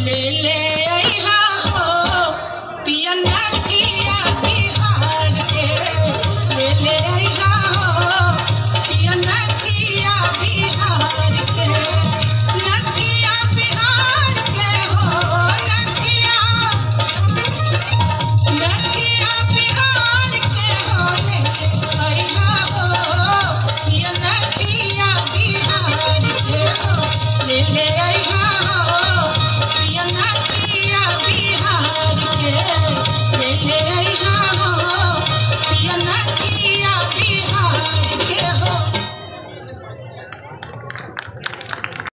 ले ले अइहा हो पिया नथिया बिहार के ले ले अइहा हो पिया नथिया बिहार के नथिया बिहार के हो नथिया नथिया बिहार के हो ले ले अइहा हो पिया नथिया बिहार के हो ले ले अइहा